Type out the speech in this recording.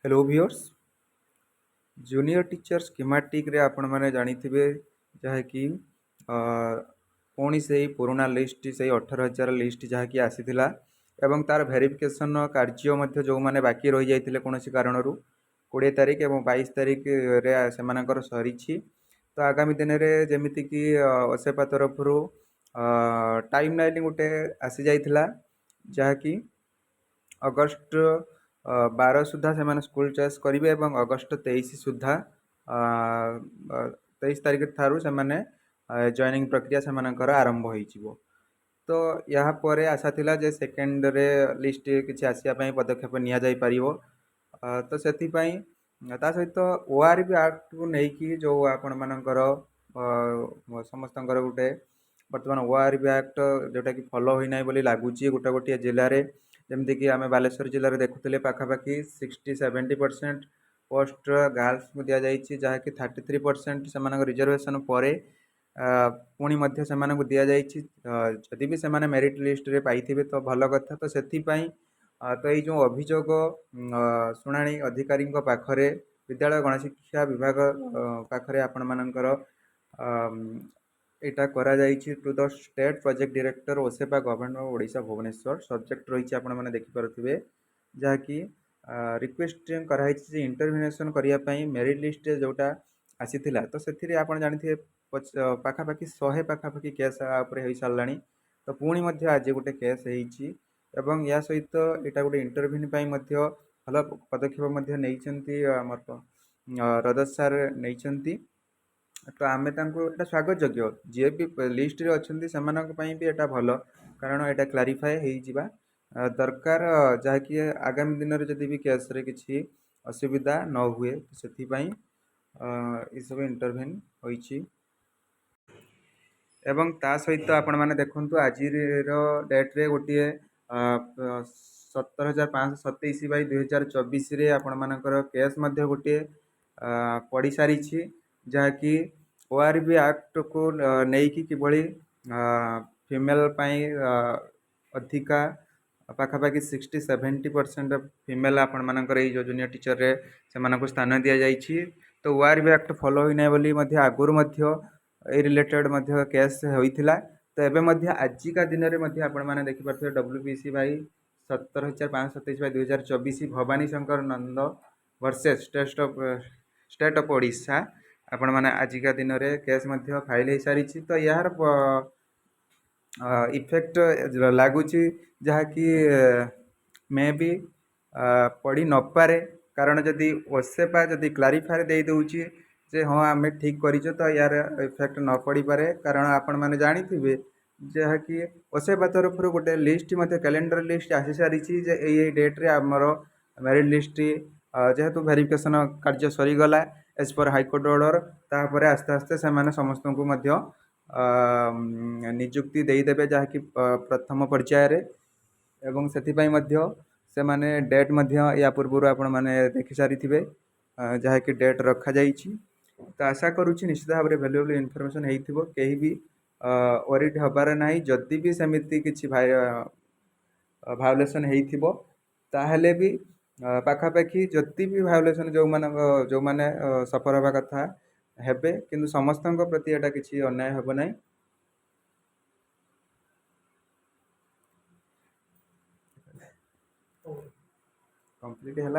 Hello viewers junior teacher schematic रे आपण माने जानिथिबे जहाँकि पुणी से पुराना लिस्ट से 18,000 लिस्ट जहाँकि आसीथिला एवं तार वेरिफिकेशन कार्य मध्य जो माने बाकी रही जाइथिले कोनोसी कारणरू 20 तारिख एवं 22 तारिख रे सेमानकर सरीछि। तो आगामी दिन में जमीती कि ओसेपा तरफ टाइम लाइन गोटे आसी जाइथिला जहाँकि अगस्ट 12 सुधा से स्कूल चॉइस करेंगे और अगस्ट 23 सुधा 23 तारिख ठारू से जॉइनिंग प्रक्रिया से आरंभ हो। तो यहाँ पर आशा थिला जे सेकेंड रे लिस्ट किसी आसापी पदक्षेप निया जाई परिवो। तो से सहित ओआरबी एक्ट को लेकिन जो आपण मानकर समस्त गोटे बर्तमान ओआरबी एक्ट जोटा कि फॉलो होना बोली लगुच गोटे गोटे जिले में जमीक आम बालेश्वर जिले में देखुले पाखापाखि 60-70% पोस्ट गर्ल्स को दि जाइए जहाँकि 33% से रिजर्वेशन पर पुणी से दि जाइए जदि भी से मेरिट लिस्ट रे पाइथिबे तो भल कथा। तो से तो ये जो अभियोग शुणाणी अधिकारी पाखरे विद्यालय गणशिक्षा विभाग पाखरे आपण मानकर यहाँ करा to the state project director OSEPA government Odisha Bhubaneswar subject रही आपने देखिपे जहाँकि रिक्वेस्ट कराई इंटरवेनेसन करने मेरिट लिस्ट जोटा आसीथिला। तो से आप जानते पाखापाखि 100 पाखापाखि केस हो सारा। तो पुणी आज गोटे केस एवं या सहित यहाँ गोटे इंटरव्यू भल पदक्षेप नहीं रजत सार नहीं। तो आम स्वागत योग्य जी भी लिस्ट रे अच्छी से भी यहाँ भल कारण यहाँ क्लारिफाए हो दरकार जहाँकि आगामी दिन में जदि भी केस रे किसी असुविधा न हुए से सब इंटरव्यून होइछि। एवं ता सहित आपण मैंने देखु आज डेट रे गोटे 17,527/2024 आपण मानकर केस गोटे पड़ सारी जहाँकि ओआरबी एक्ट को लेकिन किभली फीमेल अधिका पाखापाखि 60-70% फीमेल आपण मानकर जो जूनियर टीचर रे से स्थान दि जाइए। तो ओआरबी एक्ट फॉलो होना बोली आगुरी रिलेटेड केस होइथिला। तो एवं आजिका दिन में आपण मैंने देखिपे WBC भाई 17,527/2024 भवानी शंकर नंद वर्सेस स्टेट ऑफ ओडिशा आपण मैंने आजिका दिन में केस फाइल हो सारी। तो यार इफेक्ट लगुच जहाँकि मे भी पड़ी न पारे कारण जदि ओसेपा जदि क्लारिफाई दे दूची जे हाँ आम ठीक कर तो यार इफेक्ट न पड़ पारे कारण आपण मैंने जानी जहाँकि ओसेपा तरफ गोटे लिस्ट कैलेंडर लिस्ट आसी सारी ये डेट रे आमर मेरिट लिस्ट जेहेतु वेरिफिकेशन कार्य सरीगला एज पर हाइकोर्ट ऑर्डर तापर आस्ते आस्ते से समस्त को निजुक्ति देदेवे जहाँकि प्रथम पर्यायर एवं से माने डेट या पूर्व आपण मैंने देखि सारी जहाँकि डेट रखा जाइए। तो आशा करुच्ची निश्चित भाव में वैल्यूएबल इनफॉरमेशन हो कहीं भी वरीड हबार ना जदि भी सेमती किसी भायोलेसन हो ताहले भी पाखापाखि जति भी भायोलेसन जो माने सफर हवा कथा हेबे किंतु समस्त प्रति एटा किसी अन्याय हेब ना। कंप्लीट है